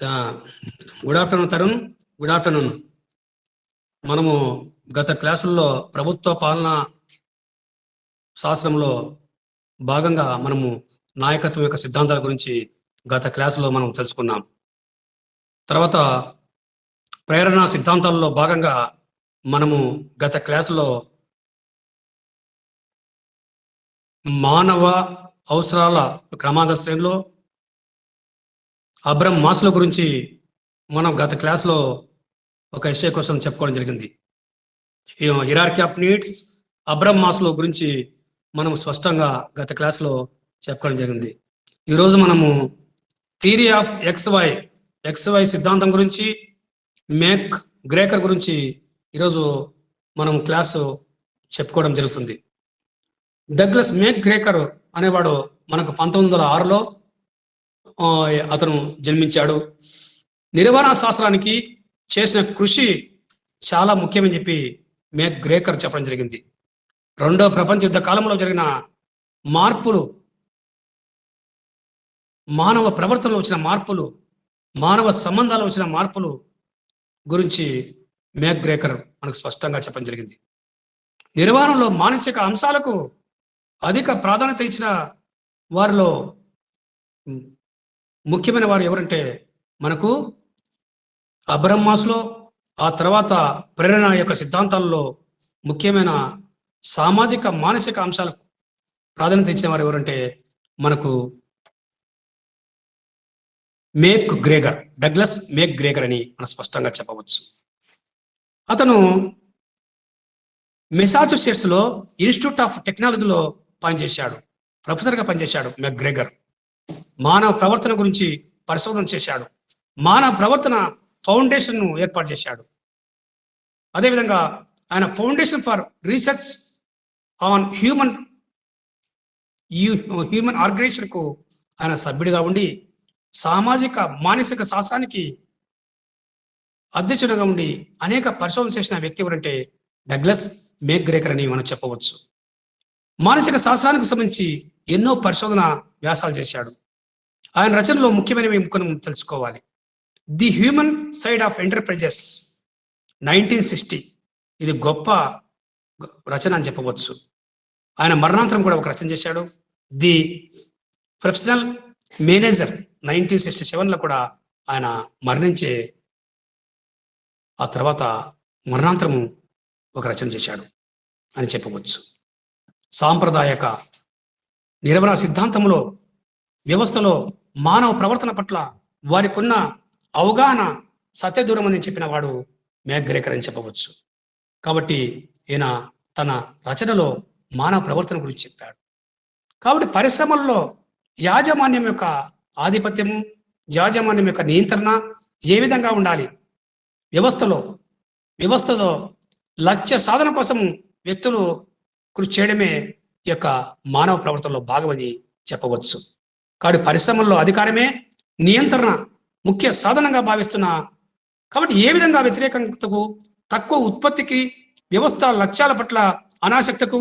Good afternoon Tarun. Good afternoon. మనము గత క్లాసుల్లో ప్రభుత్వ పాలన శాస్త్రంలో భాగంగా మనము నాయకత్వం యొక్క సిద్ధాంతాల గురించి గత క్లాసులో మనం తెలుసుకున్నాం. తర్వాత ప్రేరణ సిద్ధాంతాలలో భాగంగా మనము గత క్లాసులో మానవ అవసరాల క్రమాంక శ్రేణిలో అబ్రహం మాస్లో గురించి మనం గత క్లాస్లో ఒక ఎస్ఏ క్వశ్చన్ చెప్పుకోవడం జరిగింది. హిరార్కీ ఆఫ్ నీడ్స్ అబ్రహం మాస్లో గురించి మనం స్పష్టంగా గత క్లాస్లో చెప్పుకోవడం జరిగింది. ఈరోజు మనము థియరీ ఆఫ్ ఎక్స్వై సిద్ధాంతం గురించి, మేక్ గ్రేకర్ గురించి ఈరోజు మనం క్లాసు చెప్పుకోవడం జరుగుతుంది. డగ్లస్ మేక్ గ్రేకర్ అనేవాడు మనకు 1906లో అతను జన్మించాడు. నిర్వహణ శాస్త్రానికి చేసిన కృషి చాలా ముఖ్యమని చెప్పి మేక్ గ్రేకర్ చెప్పడం జరిగింది. రెండో ప్రపంచ యుద్ధ కాలంలో జరిగిన మార్పులు, మానవ ప్రవర్తనలో వచ్చిన మార్పులు, మానవ సంబంధాల్లో వచ్చిన మార్పులు గురించి మేక్ గ్రేకర్ మనకు స్పష్టంగా చెప్పడం జరిగింది. నిర్వహణలో మానసిక అంశాలకు అధిక ప్రాధాన్యత ఇచ్చిన వారిలో ముఖ్యమైన వారు ఎవరంటే మనకు అబ్రహం మాస్లో, ఆ తర్వాత ప్రేరణ యొక్క సిద్ధాంతాలలో ముఖ్యమైన సామాజిక మానసిక అంశాలకు ప్రాధాన్యత ఇచ్చిన వారు ఎవరంటే మనకు డగ్లస్ మేక్ గ్రేకర్ అని మనం స్పష్టంగా చెప్పవచ్చు. అతను మెసాచుసెట్స్లో ఇన్స్టిట్యూట్ ఆఫ్ టెక్నాలజీలో పనిచేశాడు, ప్రొఫెసర్గా పనిచేశాడు. మేక్ గ్రేకర్ మానవ ప్రవర్తన గురించి పరిశోధన చేశాడు. మానవ ప్రవర్తన ఫౌండేషన్ను ఏర్పాటు చేశాడు. అదేవిధంగా ఆయన foundation for research on human ఆర్గనైజేషన్కు ఆయన సభ్యుడిగా ఉండి సామాజిక మానసిక శాస్త్రానికి అధ్యక్షుడిగా ఉండి అనేక పరిశోధన చేసిన వ్యక్తి ఎవరంటే డగ్లస్ మేక్ గ్రేకర్ అని మనం చెప్పవచ్చు. మానసిక శాస్త్రానికి సంబంధించి ఎన్నో పరిశోధన వ్యాసాలు చేశాడు. ఆయన రచనలో ముఖ్యమైనవి మనం తెలుసుకోవాలి. The human side of enterprises 1960, ఇది గొప్ప రచన అని చెప్పవచ్చు. ఆయన మరణాంతరం కూడా ఒక రచన చేశాడు. ది ప్రొఫెషనల్ మేనేజర్ 1967లో కూడా ఆయన మరణించే ఆ తర్వాత మరణాంతరము ఒక రచన చేశాడు అని చెప్పవచ్చు. సాంప్రదాయక నిర్వహణ సిద్ధాంతంలో వ్యవస్థలో మానవ ప్రవర్తన పట్ల వారికి ఉన్న అవగాహన సత్యదూరం అని చెప్పిన వాడు మేక్ గ్రేకర్ అని చెప్పవచ్చు. కాబట్టి ఈయన తన రచనలో మానవ ప్రవర్తన గురించి చెప్పాడు. కాబట్టి పరిశ్రమల్లో యాజమాన్యం యొక్క ఆధిపత్యము, యాజమాన్యం యొక్క నియంత్రణ ఏ విధంగా ఉండాలి, వ్యవస్థలో లక్ష్య సాధన కోసం వ్యక్తులు కృషి చేయడమే ఈ యొక్క మానవ ప్రవర్తనలో భాగమని చెప్పవచ్చు. కాబట్టి పరిశ్రమల్లో అధికారమే నియంత్రణ ముఖ్య సాధనంగా భావిస్తున్నా కాబట్టి ఏ విధంగా వ్యతిరేకతకు, తక్కువ ఉత్పత్తికి, వ్యవస్థ లక్ష్యాల పట్ల అనాసక్తకు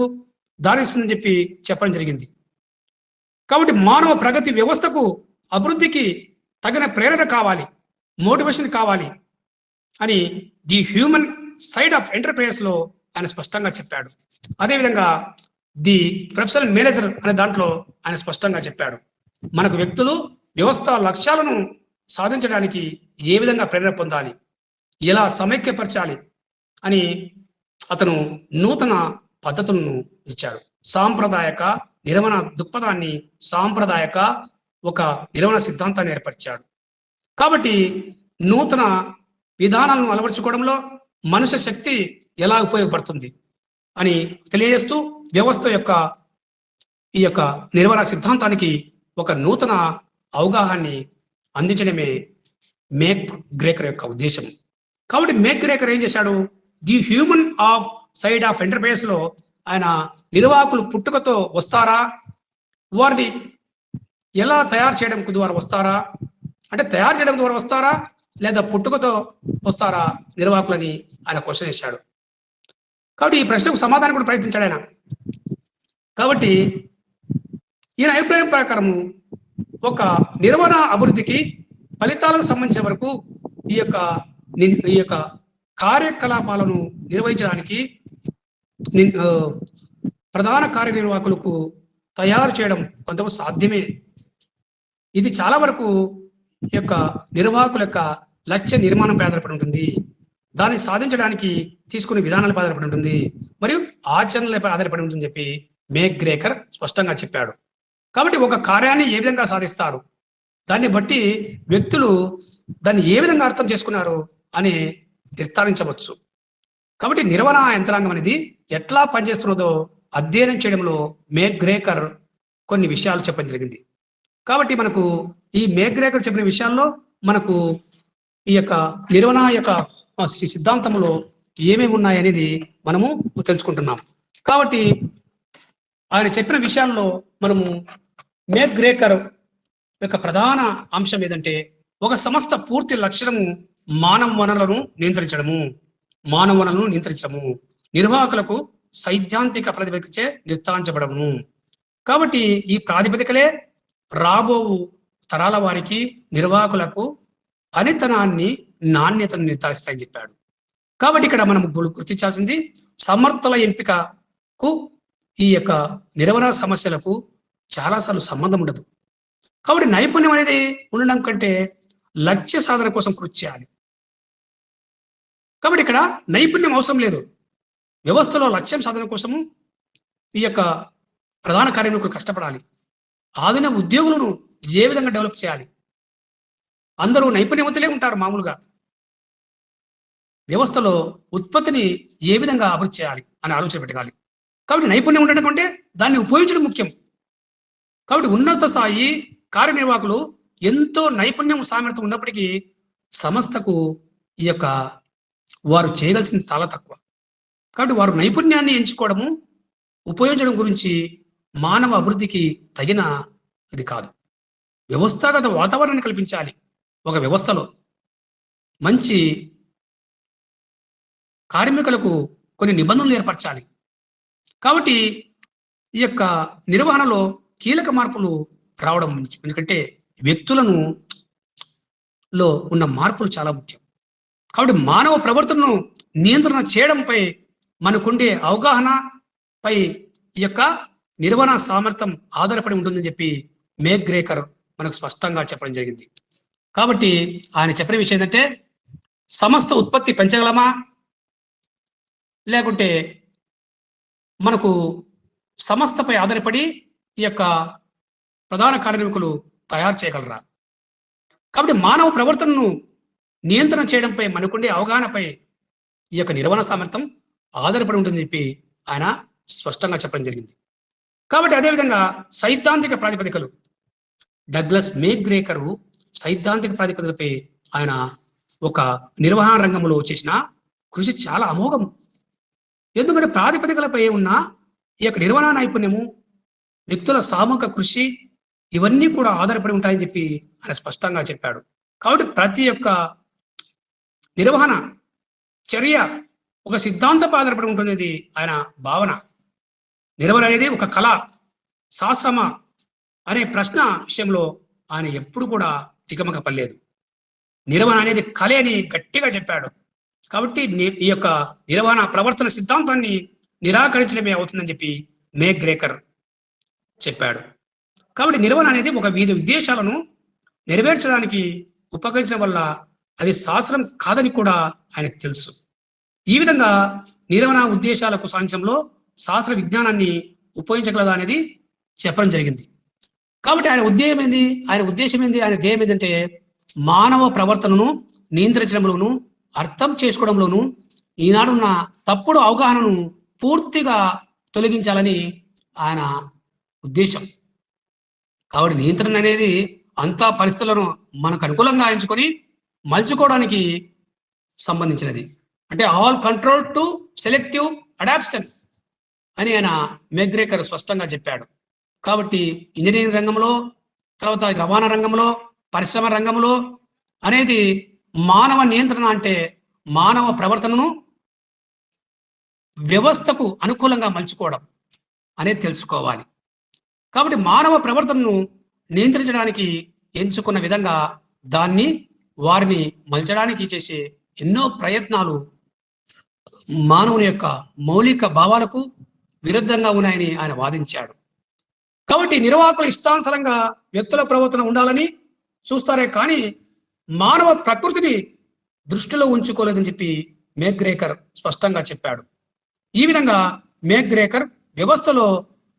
దారిస్తుందని చెప్పి చెప్పడం జరిగింది. కాబట్టి మానవ ప్రగతి వ్యవస్థకు అభివృద్ధికి తగిన ప్రేరణ కావాలి, మోటివేషన్ కావాలి అని ది హ్యూమన్ సైడ్ ఆఫ్ ఎంటర్ప్రైజెస్లో ఆయన స్పష్టంగా చెప్పాడు. అదేవిధంగా ది ప్రొఫెషనల్ మేనేజర్ అనే దాంట్లో ఆయన స్పష్టంగా చెప్పాడు. మనకు వ్యక్తులు వ్యవస్థ లక్ష్యాలను సాధించడానికి ఏ విధంగా ప్రేరణ పొందాలి, ఎలా సమైక్యపరచాలి అని అతను నూతన పద్ధతులను ఇచ్చాడు. సాంప్రదాయక నిర్వహణ దృక్పథాన్ని, సాంప్రదాయక ఒక నిర్వహణ సిద్ధాంతాన్ని ఏర్పరిచాడు. కాబట్టి నూతన విధానాలను అలవర్చుకోవడంలో మనుష్య శక్తి ఎలా ఉపయోగపడుతుంది అని తెలియజేస్తూ వ్యవస్థ యొక్క ఈ యొక్క నిర్వహణ సిద్ధాంతానికి ఒక నూతన అవగాహనని అందించడమే మేక్ గ్రేకర్ యొక్క ఉద్దేశం. కాబట్టి మేక్ గ్రేకర్ ఏం చేశాడు, ది హ్యూమన్ సైడ్ ఆఫ్ ఎంటర్ప్రైజెస్లో ఆయన నిర్వాహకులు పుట్టుకతో వస్తారా, వారిని ఎలా తయారు చేయడం ద్వారా వస్తారా, అంటే తయారు చేయడం ద్వారా వస్తారా లేదా పుట్టుకతో వస్తారా నిర్వాహకులని ఆయన క్వశ్చన్ వేశాడు. కాబట్టి ఈ ప్రశ్నకు సమాధానం కూడా ప్రయత్నించాడు ఆయన. కాబట్టి ఈయన అభిప్రాయం ప్రకారము ఒక నిర్వహణ అభివృద్ధికి ఫలితాలకు సంబంధించిన వరకు ఈ యొక్క ఈ యొక్క కార్యకలాపాలను నిర్వహించడానికి ప్రధాన కార్యనిర్వాహకులకు తయారు చేయడం కొంతవరకు సాధ్యమే. ఇది చాలా వరకు ఈ యొక్క నిర్వాహకుల యొక్క లక్ష్య నిర్మాణంపై ఆధారపడి ఉంటుంది. దాన్ని సాధించడానికి తీసుకునే విధానాలపై ఆధారపడి ఉంటుంది మరియు ఆచరణలపై ఆధారపడి ఉంటుందని చెప్పి మేక్గ్రేకర్ స్పష్టంగా చెప్పాడు. కాబట్టి ఒక కార్యాన్ని ఏ విధంగా సాధిస్తారు, దాన్ని బట్టి వ్యక్తులు దాన్ని ఏ విధంగా అర్థం చేసుకున్నారు అని నిర్ధారించవచ్చు. కాబట్టి నిర్వహణ యంత్రాంగం అనేది ఎట్లా పనిచేస్తున్నదో అధ్యయనం చేయడంలో మేక్గ్రేకర్ కొన్ని విషయాలు చెప్పడం జరిగింది. కాబట్టి మనకు ఈ మేక్గ్రేకర్ చెప్పిన విషయాల్లో మనకు ఈ యొక్క నిర్వహణ యొక్క సిద్ధాంతంలో ఏమేమి ఉన్నాయనేది మనము తెలుసుకుంటున్నాం. కాబట్టి ఆయన చెప్పిన విషయాల్లో మనము మేక్గ్రేకర్ యొక్క ప్రధాన అంశం ఏదంటే ఒక సంస్థ పూర్తి లక్ష్యము మానవ వనరులను నియంత్రించడము, నిర్వాహకులకు సైద్ధాంతిక ప్రాతిపదికచే నిర్ధారించబడము. కాబట్టి ఈ ప్రాతిపదికలే రాబో తరాల వారికి నిర్వాహకులకు పనితనాన్ని నాణ్యతను నిర్ధారిస్తాయని చెప్పాడు. కాబట్టి ఇక్కడ మనం గుర్తించాల్సింది సమర్థుల ఎంపికకు ఈ యొక్క నిర్వహణ సమస్యలకు చాలాసార్లు సంబంధం ఉండదు. కాబట్టి నైపుణ్యం అనేది ఉండడం కంటే లక్ష్య సాధన కోసం కృషి చేయాలి. కాబట్టి ఇక్కడ నైపుణ్యం అవసరం లేదు. వ్యవస్థలో లక్ష్యం సాధన కోసము ఈ యొక్క ప్రధాన కార్యనిర్వాహకులు కష్టపడాలి. ఆధునిక ఉద్యోగులను ఏ విధంగా డెవలప్ చేయాలి? అందరూ నైపుణ్యవంతులే ఉంటారు మామూలుగా. వ్యవస్థలో ఉత్పత్తిని ఏ విధంగా అభివృద్ధి చేయాలి అని ఆలోచన పెట్టాలి. కాబట్టి నైపుణ్యం ఉండడం అంటే దాన్ని ఉపయోగించడం ముఖ్యం. కాబట్టి ఉన్నత స్థాయి కార్యనిర్వాహకులు ఎంతో నైపుణ్యం సామర్థ్యం ఉన్నప్పటికీ సంస్థకు ఈ యొక్క వారు చేయగలిసింది చాలా తక్కువ. కాబట్టి వారు నైపుణ్యాన్ని ఎంచుకోవడము ఉపయోగించడం గురించి మానవ అభివృద్ధికి తగిన ఇది కాదు. వ్యవస్థాగత వాతావరణాన్ని కల్పించాలి. ఒక వ్యవస్థలో మంచి కార్మికులకు కొన్ని నిబంధనలు ఏర్పరచాలి. కాబట్టి ఈ యొక్క నిర్వహణలో కీలక మార్పులు రావడం మంచి. ఎందుకంటే వ్యక్తులను లో ఉన్న మార్పులు చాలా ముఖ్యం. కాబట్టి మానవ ప్రవర్తనను నియంత్రణ చేయడంపై మనకుండే అవగాహనపై ఈ యొక్క నిర్వహణ సామర్థ్యం ఆధారపడి ఉంటుందని చెప్పి మేక్గ్రేకర్ మనకు స్పష్టంగా చెప్పడం జరిగింది. కాబట్టి ఆయన చెప్పిన విషయం ఏంటంటే సంస్థ ఉత్పత్తి పెంచగలమా, లేకుంటే మనకు సంస్థపై ఆధారపడి ఈ యొక్క ప్రధాన కార్యనిర్వాహకులు తయారు చేయగలరా? కాబట్టి మానవ ప్రవర్తనను నియంత్రణ చేయడంపై మనకుండే అవగాహనపై ఈ యొక్క నిర్వహణ సామర్థ్యం ఆధారపడి ఉంటుందని చెప్పి ఆయన స్పష్టంగా చెప్పడం జరిగింది. కాబట్టి అదేవిధంగా సైద్ధాంతిక ప్రాతిపదికలు డగ్లస్ మేక్గ్రేకర్ సైద్ధాంతిక ప్రాతిపదికలపై ఆయన ఒక నిర్వహణ రంగంలో చేసిన కృషి చాలా అమోఘం. ఎందుకంటే ప్రాతిపదికలపై ఉన్న ఈ యొక్క నిర్వహణ నైపుణ్యము, వ్యక్తుల సామూహిక కృషి ఇవన్నీ కూడా ఆధారపడి ఉంటాయని చెప్పి ఆయన స్పష్టంగా చెప్పాడు. కాబట్టి ప్రతి ఒక్క నిర్వహణ చర్య ఒక సిద్ధాంతంపై ఆధారపడి ఉంటుంది ఆయన భావన. నిర్వహణ అనేది ఒక కళ, శాస్త్రమా అనే ప్రశ్న విషయంలో ఆయన ఎప్పుడు కూడా తికమక పడలేదు. నిర్వహణ అనేది కళ అని గట్టిగా చెప్పాడు. కాబట్టి ఈ యొక్క నిర్వహణ ప్రవర్తన సిద్ధాంతాన్ని నిరాకరించడమే అవుతుందని చెప్పి మేక్గ్రేకర్ చెప్పాడు. కాబట్టి నిర్వహణ అనేది ఒక వివిధ ఉద్దేశాలను నెరవేర్చడానికి ఉపకరించడం వల్ల అది శాస్త్రం కాదని కూడా ఆయనకు తెలుసు. ఈ విధంగా నిర్వహణ ఉద్దేశాలకు సాంఖ్యంలో శాస్త్ర విజ్ఞానాన్ని ఉపయోగించగలదా అనేది చెప్పడం జరిగింది. కాబట్టి ఆయన ఉద్దేశం ఏంది, ఆయన ధ్యేయం ఏంటంటే మానవ ప్రవర్తనను నియంత్రించడంలోను, అర్థం చేసుకోవడంలోను ఈనాడున్న తప్పుడు అవగాహనను పూర్తిగా తొలగించాలని ఆయన ఉద్దేశం. కాబట్టి నియంత్రణ అనేది అంతా పరిస్థితులను మనకు అనుకూలంగా ఎంచుకొని మలుచుకోవడానికి సంబంధించినది. అంటే all control to selective adoption అని ఆయన మేక్గ్రేకర్ స్పష్టంగా చెప్పాడు. కాబట్టి ఇంజనీరింగ్ రంగంలో, తర్వాత రవాణా రంగంలో, పరిశ్రమ రంగంలో అనేది మానవ నియంత్రణ అంటే మానవ ప్రవర్తనను వ్యవస్థకు అనుకూలంగా మలుచుకోవడం అనేది తెలుసుకోవాలి. కాబట్టి మానవ ప్రవర్తనను నియంత్రించడానికి ఎంచుకున్న విధంగా దాన్ని వారిని మలచడానికి చేసే ఎన్నో ప్రయత్నాలు మానవుని యొక్క మౌలిక భావాలకు విరుద్ధంగా ఉన్నాయని ఆయన వాదించాడు. కాబట్టి నిర్వాహకులు ఇష్టానుసారంగా వ్యక్తుల ప్రవర్తన ఉండాలని చూస్తారే కానీ మానవ ప్రకృతిని దృష్టిలో ఉంచుకోలేదని చెప్పి మేక్గ్రేకర్ స్పష్టంగా చెప్పాడు. ఈ విధంగా మేక్గ్రేకర్ వ్యవస్థలో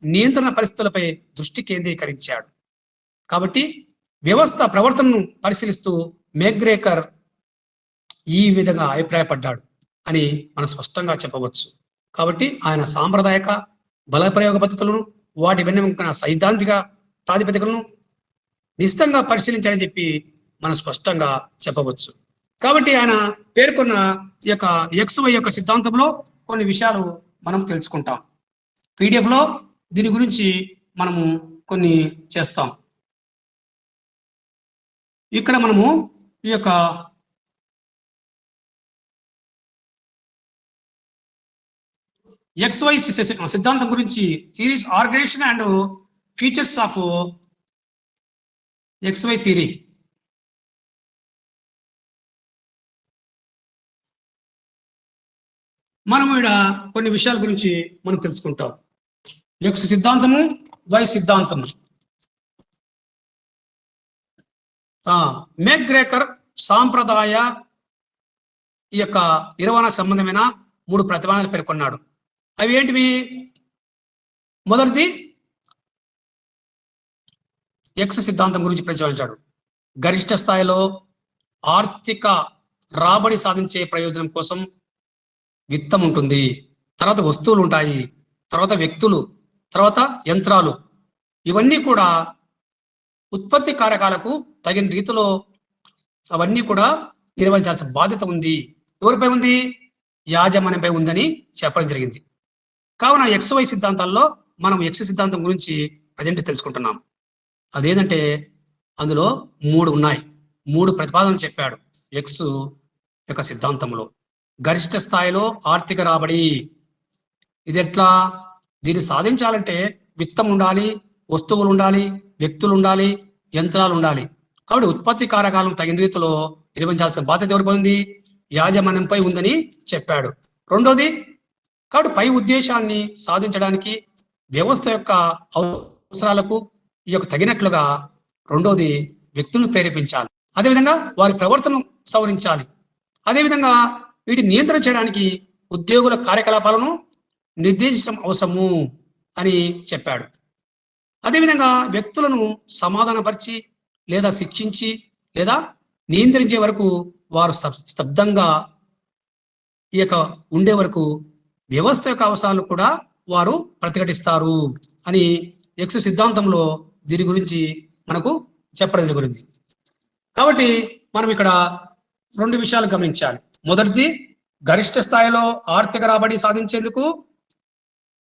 నియంత్రణ పరిస్థితులపై దృష్టి కేంద్రీకరించాడు. కాబట్టి వ్యవస్థ ప్రవర్తనను పరిశీలిస్తూ మేక్గ్రేకర్ ఈ విధంగా అభిప్రాయపడ్డాడు అని మనం స్పష్టంగా చెప్పవచ్చు. కాబట్టి ఆయన సాంప్రదాయక బలప్రయోగ పద్ధతులను వాటి వెన్నెముక సైద్ధాంతిక ప్రాతిపదికలను నిశ్చితంగా పరిశీలించాలని చెప్పి మనం స్పష్టంగా చెప్పవచ్చు. కాబట్టి ఆయన పేర్కొన్న ఈ యొక్క XY యొక్క సిద్ధాంతంలో కొన్ని విషయాలు మనం తెలుసుకుంటాం. పీడిఎఫ్లో దీని గురించి మనము కొన్ని చేస్తాం. ఇక్కడ మనము ఈ యొక్క XY సిద్ధాంతం గురించి theories organisation and features of XY theory మనం ఇక్కడ కొన్ని విషయాల గురించి మనం తెలుసుకుంటాం. X సిద్ధాంతము, Y సిద్ధాంతము. మేక్గ్రేకర్ సాంప్రదాయ ఈ యొక్క నిర్వహణ సంబంధమైన 3 ప్రతిపాదనలు పేర్కొన్నాడు. అవి ఏంటివి? మొదటిది X సిద్ధాంతం గురించి ప్రతిపాదించాడు. గరిష్ట స్థాయిలో ఆర్థిక రాబడి సాధించే ప్రయోజనం కోసం విత్తం ఉంటుంది, తర్వాత వస్తువులు ఉంటాయి, తర్వాత వ్యక్తులు, తర్వాత యంత్రాలు, ఇవన్నీ కూడా ఉత్పత్తి కారకాలకు తగిన రీతిలో అవన్నీ కూడా నిర్వహించాల్సిన బాధ్యత ఉంది. ఎవరిపై ఉంది? యాజమాన్యంపై ఉందని చెప్పడం జరిగింది. కావున XY సిద్ధాంతాల్లో మనం X సిద్ధాంతం గురించి ప్రజెంట్ తెలుసుకుంటున్నాం. అదేంటంటే అందులో 3 ఉన్నాయి, 3 ప్రతిపాదనలు చెప్పాడు X యొక్క సిద్ధాంతంలో. గరిష్ట స్థాయిలో ఆర్థిక రాబడి, ఇది ఎట్లా? దీన్ని సాధించాలంటే విత్తం ఉండాలి, వస్తువులు ఉండాలి, వ్యక్తులు ఉండాలి, యంత్రాలు ఉండాలి. కాబట్టి ఉత్పత్తి కారకాలను తగిన రీతిలో నిర్వహించాల్సిన బాధ్యత ఎవరిపై ఉంది? యాజమాన్యంపై ఉందని చెప్పాడు. రెండోది, కాబట్టి పై ఉద్దేశాన్ని సాధించడానికి వ్యవస్థ యొక్క అవసరాలకు ఈ యొక్క తగినట్లుగా రెండోది వ్యక్తులను ప్రేరేపించాలి, అదేవిధంగా వారి ప్రవర్తనను సవరించాలి, అదేవిధంగా వీటిని నియంత్రణ చేయడానికి ఉద్యోగుల కార్యకలాపాలను నిర్దేశించడం అవసరము అని చెప్పాడు. అదేవిధంగా వ్యక్తులను సమాధానపరిచి లేదా శిక్షించి లేదా నియంత్రించే వరకు వారు స్తబ్దంగా ఈ యొక్క ఉండే వరకు వ్యవస్థ యొక్క అవసరాలను కూడా వారు ప్రతిఘటిస్తారు అని X సిద్ధాంతంలో దీని గురించి మనకు చెప్పడం జరిగింది. కాబట్టి మనం ఇక్కడ 2 విషయాలు గమనించాలి. మొదటిది, గరిష్ట స్థాయిలో ఆర్థిక రాబడి సాధించేందుకు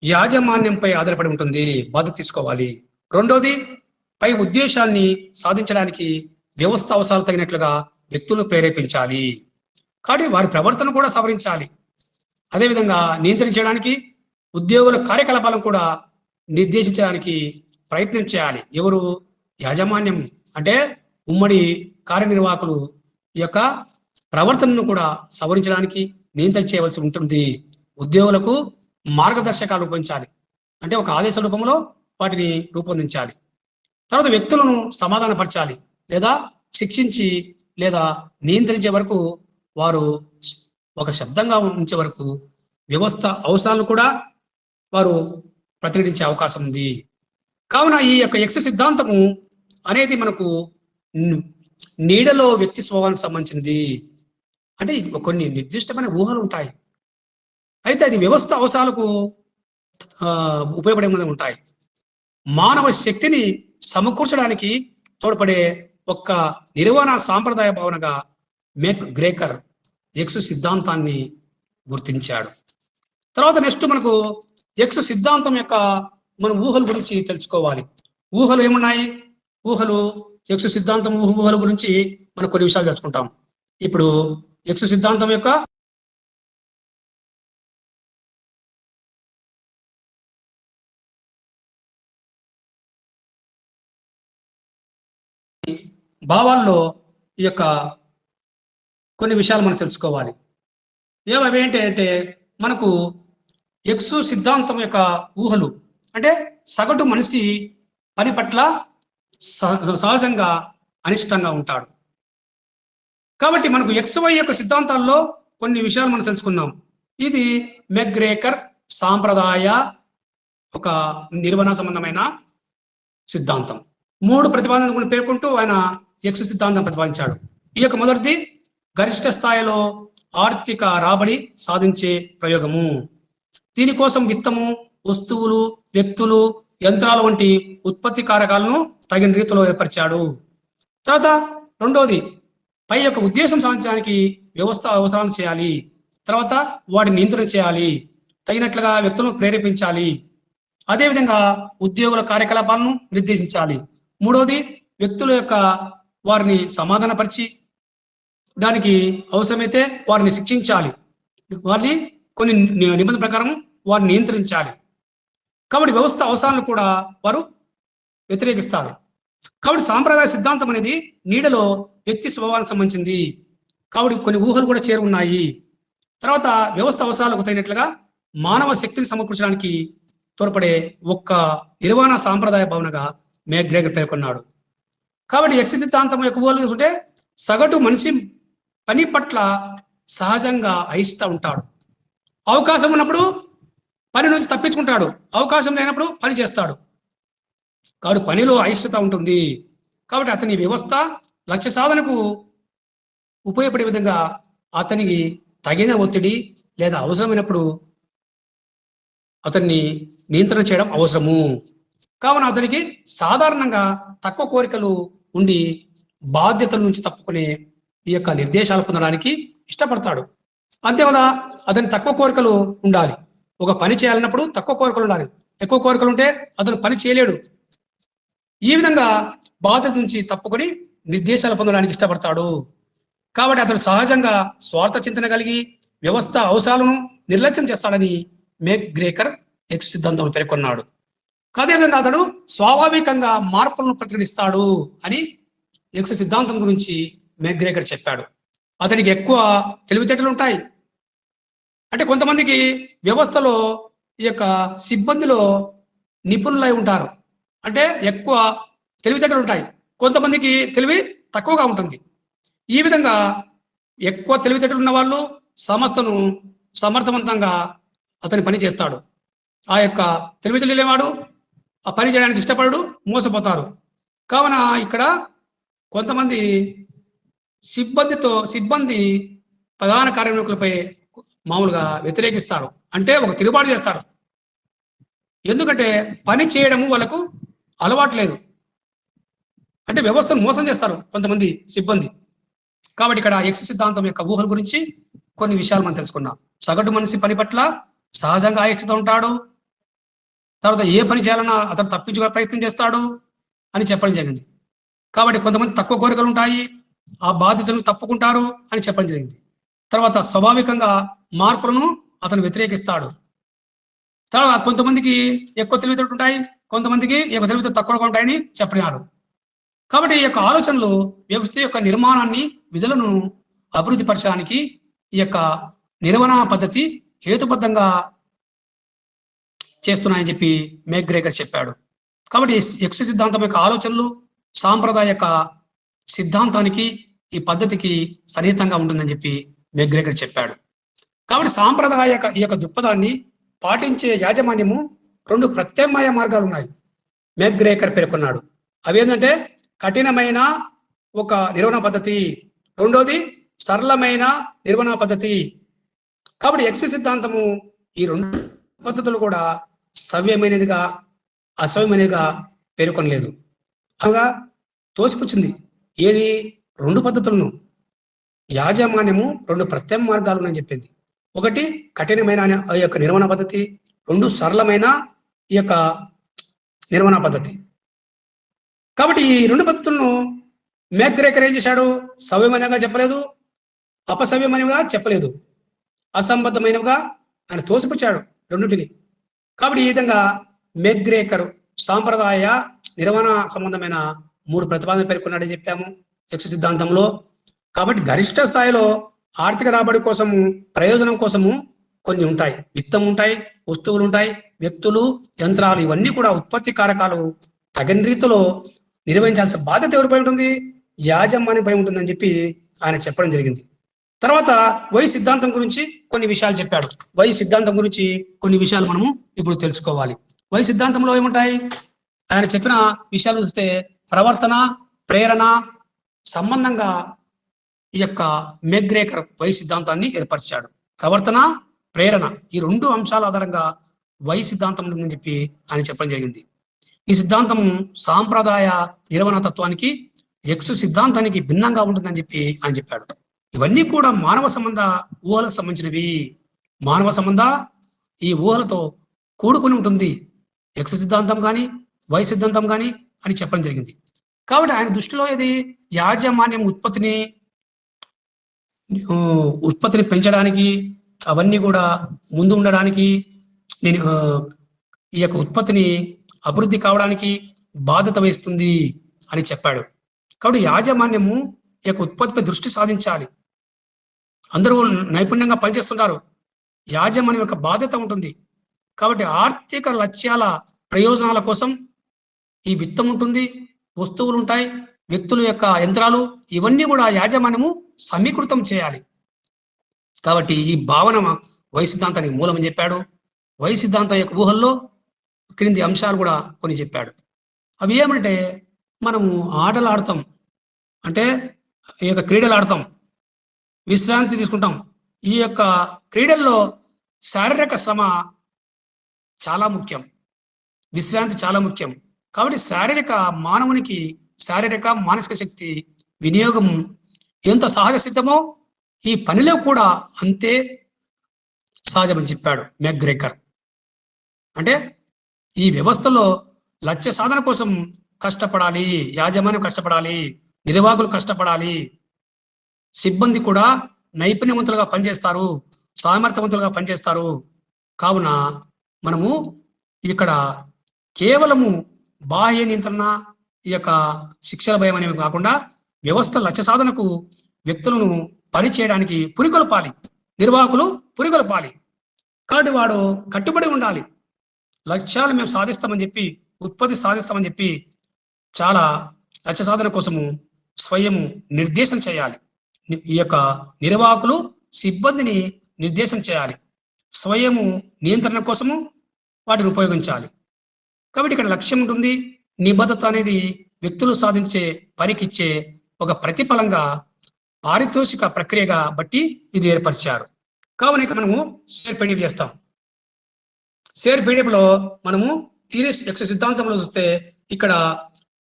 యాజమాన్యంపై ఆధారపడి ఉంటుంది, బాధ్యత తీసుకోవాలి. రెండోది, పై ఉద్దేశాన్ని సాధించడానికి వ్యవస్థ అవసరాలు తగినట్లుగా వ్యక్తులను ప్రేరేపించాలి, కాబట్టి వారి ప్రవర్తన కూడా సవరించాలి, అదేవిధంగా నియంత్రించడానికి ఉద్యోగుల కార్యకలాపాలను కూడా నిర్దేశించడానికి ప్రయత్నం చేయాలి. ఎవరు? యాజమాన్యం అంటే ఉమ్మడి కార్యనిర్వాహకులు ఈ యొక్క ప్రవర్తనను కూడా సవరించడానికి నియంత్రణ చేయవలసి ఉంటుంది. ఉద్యోగులకు మార్గదర్శకాలు రూపొందించాలి, అంటే ఒక ఆదేశ రూపంలో వాటిని రూపొందించాలి. తర్వాత వ్యక్తులను సమాధానపరచాలి లేదా శిక్షించి లేదా నియంత్రించే వరకు, వారు ఒక శబ్దంగా ఉంచే వరకు వ్యవస్థ అవసరాలను కూడా వారు ప్రతిఘటించే అవకాశం ఉంది. కావున ఈ యొక్క X సిద్ధాంతము అనేది మనకు నీడలో వ్యక్తి స్వభావానికి సంబంధించింది. అంటే కొన్ని నిర్దిష్టమైన ఊహలు ఉంటాయి, అయితే అది వ్యవస్థ అవసరాలకు ఉపయోగపడే ఉంటాయి. మానవ శక్తిని సమకూర్చడానికి తోడ్పడే ఒక్క నిర్వహణ సాంప్రదాయ భావనగా మేక్గ్రేకర్ X సిద్ధాంతాన్ని గుర్తించాడు. తర్వాత నెక్స్ట్ మనకు X సిద్ధాంతం యొక్క మనం ఊహల గురించి తెలుసుకోవాలి. ఊహలు ఏమున్నాయి? ఊహలు X సిద్ధాంతం ఊహల గురించి మనం కొన్ని విషయాలు తెలుసుకుంటాం. ఇప్పుడు X సిద్ధాంతం యొక్క భావాల్లో ఈ యొక్క కొన్ని విషయాలు మనం తెలుసుకోవాలి. ఏమవి ఏంటి అంటే మనకు ఎక్సు సిద్ధాంతం యొక్క ఊహలు అంటే సగటు మనిషి పని పట్ల సహజంగా అనిష్టంగా ఉంటాడు. కాబట్టి మనకు XY యొక్క సిద్ధాంతాల్లో కొన్ని విషయాలు మనం తెలుసుకున్నాం. ఇది మెగ్గ్రేకర్ సాంప్రదాయ ఒక నిర్వహణ సంబంధమైన సిద్ధాంతం. 3 ప్రతిపాదనలను పేర్కొంటూ ఆయన ఎక్స్ సిద్ధాంతం ప్రతిపాదించాడు. ఈ యొక్క మొదటిది గరిష్ట స్థాయిలో ఆర్థిక రాబడి సాధించే ప్రయోగము. దీనికోసం విత్తము, వస్తువులు, వ్యక్తులు, యంత్రాల వంటి ఉత్పత్తి కారకాలను తగిన రీతిలో ఏర్పరిచాడు. తర్వాత రెండోది పై యొక్క ఉద్దేశం సాధించడానికి వ్యవస్థ అవసరాలు చేయాలి. తర్వాత వాటిని నియంత్రణ చేయాలి. తగినట్లుగా వ్యక్తులను ప్రేరేపించాలి. అదేవిధంగా ఉద్యోగుల కార్యకలాపాలను నిర్దేశించాలి. మూడవది వ్యక్తుల యొక్క వారిని సమాధానపరిచి దానికి అవసరమైతే వారిని శిక్షించాలి. వారిని కొన్ని నిబంధనల ప్రకారం వారిని నియంత్రించాలి. కాబట్టి వ్యవస్థ అవసరాలను కూడా వారు వ్యతిరేకిస్తారు. కాబట్టి సాంప్రదాయ సిద్ధాంతం అనేది నీడలో వ్యక్తి స్వభావానికి సంబంధించింది. కాబట్టి కొన్ని ఊహలు కూడా చేరి ఉన్నాయి. తర్వాత వ్యవస్థ అవసరాలకు తగినట్లుగా మానవ శక్తిని సమకూర్చడానికి తోడ్పడే ఒక్క నిర్వహణ సాంప్రదాయ భావనగా మెగ్గ్రేగర్ పేర్కొన్నాడు. కాబట్టి ఎక్స్ సిద్ధాంతం యొక్క ఊహలు చూసుకుంటే సగటు మనిషి పని పట్ల సహజంగా అయిస్తూ ఉంటాడు. అవకాశం ఉన్నప్పుడు పని నుంచి తప్పించుకుంటాడు. అవకాశం లేనప్పుడు పని చేస్తాడు. కాబట్టి పనిలో అయిష్టత ఉంటుంది. కాబట్టి అతని వ్యవస్థ లక్ష్య సాధనకు ఉపయోగపడే విధంగా అతనికి తగిన ఒత్తిడి లేదా అవసరమైనప్పుడు అతన్ని నియంత్రణ చేయడం అవసరము. కావున అతనికి సాధారణంగా తక్కువ కోరికలు ఉండి బాధ్యతల నుంచి తప్పుకునే ఈ యొక్క నిర్దేశాలు పొందడానికి ఇష్టపడతాడు. అంతేకాదా అతని తక్కువ కోరికలు ఉండాలి. ఒక పని చేయాలన్నప్పుడు తక్కువ కోరికలు ఉండాలి. ఎక్కువ కోరికలు ఉంటే అతను పని చేయలేడు. ఈ విధంగా బాధ్యత నుంచి తప్పుకొని నిర్దేశాలు పొందడానికి ఇష్టపడతాడు. కాబట్టి అతడు సహజంగా స్వార్థ చింతన కలిగి వ్యవస్థ అవసరాలను నిర్లక్ష్యం చేస్తాడని మెగ్గ్రేగర్ ఎక్స్ సిద్ధాంతం పేర్కొన్నాడు. అదేవిధంగా అతడు స్వాభావికంగా మార్పులను ప్రతిఘటిస్తాడు అని ఎక్స్ సిద్ధాంతం గురించి మెగ్గ్రేగర్ చెప్పాడు. అతనికి ఎక్కువ తెలివితేటలు ఉంటాయి. అంటే కొంతమందికి వ్యవస్థలో ఈ యొక్క సిబ్బందిలో నిపుణులై ఉంటారు. అంటే ఎక్కువ తెలివితేటలు ఉంటాయి. కొంతమందికి తెలివి తక్కువగా ఉంటుంది. ఈ విధంగా ఎక్కువ తెలివితేటలు ఉన్న వాళ్ళు సంస్థను సమర్థవంతంగా అతని పని చేస్తాడు. ఆ యొక్క తెలివితేటలు లేవాడు ఆ పని చేయడానికి ఇష్టపడడు, మోసపోతారు. కావున ఇక్కడ కొంతమంది సిబ్బంది ప్రధాన కార్యనిర్వాహకులపై మామూలుగా వ్యతిరేకిస్తారు. అంటే ఒక తిరుగుబాటు చేస్తారు. ఎందుకంటే పని చేయడము వాళ్ళకు అలవాటు లేదు. అంటే వ్యవస్థను మోసం చేస్తారు కొంతమంది సిబ్బంది. కాబట్టి ఇక్కడ ఎక్స్ సిద్ధాంతం యొక్క ఊహల గురించి కొన్ని విషయాలు మనం తెలుసుకున్నాం. సగటు మనిషి పని పట్ల సహజంగా అయిష్టత ఉంటాడు. తర్వాత ఏ పని చేయాలన్నా అతను తప్పించుకునే ప్రయత్నం చేస్తాడు అని చెప్పడం జరిగింది. కాబట్టి కొంతమంది తక్కువ కోరికలు ఉంటాయి, ఆ బాధ్యతలను తప్పుకుంటారు అని చెప్పడం జరిగింది. తర్వాత స్వాభావికంగా మార్పులను అతను వ్యతిరేకిస్తాడు. తర్వాత కొంతమందికి ఎక్కువ తెలివితేటలు ఉంటాయి, కొంతమందికి ఎక్కువ తెలివితేటలు తక్కువగా ఉంటాయని చెప్పినారు. కాబట్టి ఈ యొక్క ఆలోచనలు వ్యవస్థ యొక్క నిర్మాణాన్ని, విధులను అభివృద్ధి పరచడానికి ఈ యొక్క నిర్వహణ పద్ధతి హేతుబద్ధంగా చేస్తున్నాయని చెప్పి మెగ్గ్రేగర్ చెప్పాడు. కాబట్టి ఎక్స్ సిద్ధాంతం యొక్క ఆలోచనలు సాంప్రదాయ యొక్క సిద్ధాంతానికి ఈ పద్ధతికి సన్నిహితంగా ఉంటుందని చెప్పి మెగ్గ్రేగర్ చెప్పాడు. కాబట్టి సాంప్రదాయ ఈ యొక్క దృక్పథాన్ని పాటించే యాజమాన్యము 2 ప్రత్యామ్నాయ మార్గాలు ఉన్నాయి మెగ్గ్రేగర్ పేర్కొన్నాడు. అవి ఏంటంటే కఠినమైన ఒక నిర్వహణ పద్ధతి, రెండోది సరళమైన నిర్వహణ పద్ధతి. కాబట్టి ఎక్స్ సిద్ధాంతము ఈ 2 పద్ధతులు కూడా సవ్యమైనదిగా అసవ్యమైనదిగా పేర్కొనలేదు. అలాగా తోసిపుచ్చింది. ఏది 2 పద్ధతులను యాజమాన్యము 2 ప్రత్యామ్నాయ మార్గాలు అని చెప్పింది. ఒకటి కఠినమైన ఈ యొక్క నిర్వహణ పద్ధతి, 2 సరళమైన ఈ యొక్క నిర్వహణ పద్ధతి. కాబట్టి ఈ 2 పద్ధతులను మెగ్గ్రేగర్ ఏం చేశాడు? సవ్యమైనగా చెప్పలేదు, అపసవ్యమైనవిగా చెప్పలేదు, అసంబద్ధమైనవిగా ఆయన తోసిపుచ్చాడు రెండింటిని. కాబట్టి ఈ విధంగా మెగ్గ్రేగర్ సాంప్రదాయ నిర్వహణ సంబంధమైన 3 ప్రతిపాదనలు పేర్కొన్నాడని చెప్పాము. ఎక్స్ సిద్ధాంతంలో. కాబట్టి గరిష్ట స్థాయిలో ఆర్థిక రాబడి కోసము, ప్రయోజనం కోసము కొన్ని ఉంటాయి. విత్తం ఉంటాయి, వస్తువులు ఉంటాయి, వ్యక్తులు, యంత్రాలు ఇవన్నీ కూడా ఉత్పత్తి కారకాలు తగిన రీతిలో నిర్వహించాల్సిన బాధ్యత ఎవరిపై ఉంటుంది? యాజమాన్యంపై ఉంటుందని చెప్పి ఆయన చెప్పడం జరిగింది. తర్వాత వై సిద్ధాంతం గురించి కొన్ని విషయాలు చెప్పాడు. వై సిద్ధాంతం గురించి కొన్ని విషయాలు మనము ఇప్పుడు తెలుసుకోవాలి. వై సిద్ధాంతంలో ఏముంటాయి? ఆయన చెప్పిన విషయాలు చూస్తే ప్రవర్తన, ప్రేరణ సంబంధంగా ఈ యొక్క మెగ్రేకర్ వై సిద్ధాంతాన్ని ఏర్పరిచాడు. ప్రవర్తన, ప్రేరణ ఈ రెండు అంశాల ఆధారంగా వై సిద్ధాంతం ఉంటుందని చెప్పి ఆయన చెప్పడం జరిగింది. ఈ సిద్ధాంతం సాంప్రదాయ నిర్వహణ తత్వానికి, ఎక్స్ సిద్ధాంతానికి భిన్నంగా ఉంటుందని చెప్పి ఆయన చెప్పాడు. ఇవన్నీ కూడా మానవ సంబంధ ఊహలకు సంబంధించినవి. మానవ సంబంధ ఈ ఊహలతో కూడుకుని ఉంటుంది ఎక్స్ సిద్ధాంతం కానీ, వై సిద్ధాంతం కానీ అని చెప్పడం జరిగింది. కాబట్టి ఆయన దృష్టిలో ఇది యాజమాన్యం ఉత్పత్తిని పెంచడానికి, అవన్నీ కూడా ముందు ఉండడానికి, నేను ఈ యొక్క ఉత్పత్తిని అభివృద్ధి కావడానికి బాధ్యత వహిస్తుంది అని చెప్పాడు. కాబట్టి యాజమాన్యము ఈ యొక్క ఉత్పత్తిపై దృష్టి సాధించాలి. అందరూ నైపుణ్యంగా పనిచేస్తున్నారు, యాజమాన్యం యొక్క బాధ్యత ఉంటుంది. కాబట్టి ఆర్థిక లక్ష్యాల ప్రయోజనాల కోసం ఈ విత్తం ఉంటుంది, వస్తువులు ఉంటాయి, వ్యక్తుల యొక్క యంత్రాలు ఇవన్నీ కూడా యాజమాన్యము సమీకృతం చేయాలి. కాబట్టి ఈ భావన వై సిద్ధాంతానికి మూలం అని చెప్పాడు. వై సిద్ధాంతం యొక్క ఊహల్లో క్రింది అంశాలు కూడా కొన్ని చెప్పాడు. అవి ఏమంటే, మనము ఆటలు ఆడతాం, అంటే ఈ యొక్క క్రీడలు ఆడతాం, విశ్రాంతి తీసుకుంటాం. ఈ యొక్క క్రీడల్లో శారీరక శ్రమ చాలా ముఖ్యం, విశ్రాంతి చాలా ముఖ్యం. కాబట్టి మానవునికి శారీరక మానసిక శక్తి వినియోగం ఎంత సహజ సిద్ధమో ఈ పనిలో కూడా అంతే సహజమని చెప్పాడు మెగ్రేకర్. అంటే ఈ వ్యవస్థలో లక్ష్య సాధన కోసం కష్టపడాలి, యాజమాన్యం కష్టపడాలి, నిర్వాహకులు కష్టపడాలి, సిబ్బంది కూడా నైపుణ్యవంతులుగా పనిచేస్తారు, సామర్థ్యవంతులుగా పనిచేస్తారు. కావున మనము ఇక్కడ కేవలము బాహ్య నియంత్రణ, ఈ యొక్క శిక్షల భయం అనేవి కాకుండా వ్యవస్థ లక్ష్య సాధనకు వ్యక్తులను పనిచేయడానికి పురికొల్పాలి, నిర్వాహకులు పురికొల్పాలి. కాబట్టి వాడు కట్టుబడి ఉండాలి. లక్ష్యాలు మేము సాధిస్తామని చెప్పి, ఉత్పత్తి సాధిస్తామని చెప్పి చాలా లక్ష్య సాధన కోసము స్వయం నిర్దేశం చేయాలి. ఈ యొక్క నిర్వాహకులు సిబ్బందిని నిర్దేశం చేయాలి, స్వయము నియంత్రణ కోసము వాటిని ఉపయోగించాలి. కాబట్టి ఇక్కడ లక్ష్యం ఉంటుంది. నిబద్ధత అనేది వ్యక్తులు సాధించే పనికిచ్చే ఒక ప్రతిఫలంగా, పారితోషిక ప్రక్రియగా బట్టి ఇది ఏర్పరిచారు. కావున ఇక్కడ మనము షేర్ పీడిఎఫ్ చేస్తాం. షేర్ పీడిఎఫ్ లో మనము థియరీస్ ఎక్స్ సిద్ధాంతంలో చూస్తే, ఇక్కడ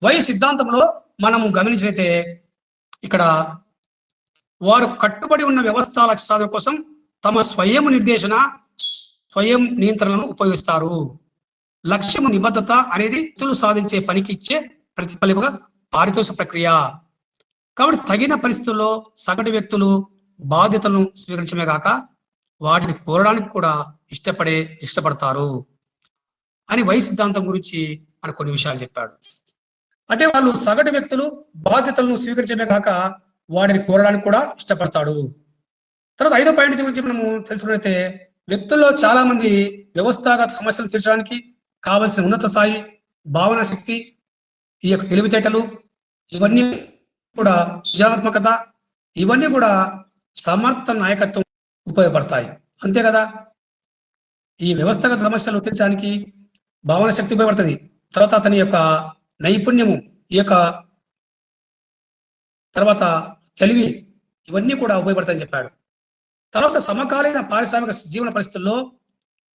వై సిద్ధాంతంలో మనము గమనించినైతే ఇక్కడ వారు కట్టుబడి ఉన్న వ్యవస్థ లక్ష్య సాధన కోసం తమ స్వయం నిర్దేశన, స్వయం నియంత్రణను ఉపయోగిస్తారు. లక్ష్యము నిబద్ధత అనేది వ్యక్తులు సాధించే పనికి ఇచ్చే ప్రతిఫలింపుగా పారితోషిక ప్రక్రియ. కాబట్టి తగిన పరిస్థితుల్లో సగటు వ్యక్తులు బాధ్యతలను స్వీకరించమే కాక వాటిని కోరడానికి కూడా ఇష్టపడతారు అని వై సిద్ధాంతం గురించి మనకు కొన్ని విషయాలు చెప్పాడు. అంటే వాళ్ళు సగటు వ్యక్తులు బాధ్యతలను స్వీకరించమే కాక వాటిని కోరడానికి కూడా ఇష్టపడతాడు. తర్వాత 5వ పాయింట్ గురించి మనము తెలుసుకున్నట్లయితే, వ్యక్తుల్లో చాలా మంది వ్యవస్థాగత సమస్యలు తీర్చడానికి కావలసిన ఉన్నత స్థాయి భావన శక్తి, ఈ యొక్క తెలివితేటలు ఇవన్నీ కూడా, సృజనాత్మకత ఇవన్నీ కూడా సమర్థ నాయకత్వం ఉపయోగపడతాయి. అంతే కదా, ఈ వ్యవస్థాగత సమస్యలు తీర్చడానికి భావన శక్తి ఉపయోగపడుతుంది. తర్వాత అతని యొక్క నైపుణ్యము, ఈ యొక్క తర్వాత తెలివి ఇవన్నీ కూడా ఉపయోగపడతాయని చెప్పాడు. తర్వాత సమకాలీన పారిశ్రామిక జీవన పరిస్థితుల్లో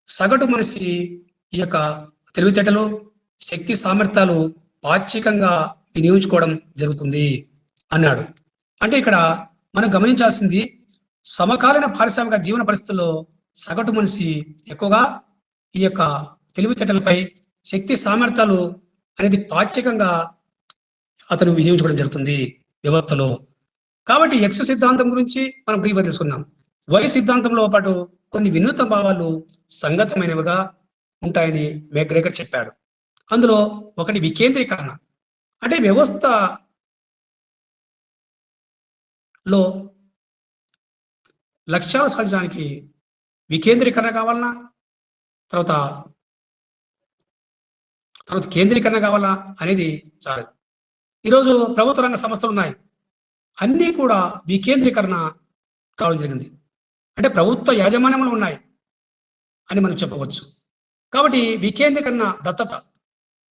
సగటు మనిషి ఈ యొక్క తెలివితేటలు, శక్తి సామర్థ్యాలు పాక్షికంగా వినియోగించుకోవడం జరుగుతుంది అన్నాడు. అంటే ఇక్కడ మనం గమనించాల్సింది, సమకాలీన పారిశ్రామిక జీవన పరిస్థితుల్లో సగటు మనిషి ఎక్కువగా ఈ యొక్క తెలివితేటలపై, శక్తి సామర్థ్యాలు అనేది పాక్షికంగా అతను వినియోగించుకోవడం జరుగుతుంది వ్యవస్థలో. కాబట్టి ఎక్స్ సిద్ధాంతం గురించి మనం బ్రీఫ్గా తెలుసుకున్నాం. వై సిద్ధాంతంలో పాటు కొన్ని వినూత్న భావాలు సంగతమైనవిగా ఉంటాయని మెగ్రేకర్ చెప్పాడు. అందులో ఒకటి వికేంద్రీకరణ. అంటే వ్యవస్థ లో లక్ష్యాలు సాధించడానికి వికేంద్రీకరణ కావాలన్నా, తర్వాత తర్వాత కేంద్రీకరణ కావాలా అనేది చాలదు. ఈరోజు ప్రభుత్వ రంగ సంస్థలు ఉన్నాయి. అన్నీ కూడా వికేంద్రీకరణ కావడం జరిగింది. అంటే ప్రభుత్వ యాజమాన్యంలో ఉన్నాయి అని మనం చెప్పవచ్చు. కాబట్టి వికేంద్రీకరణ దత్తత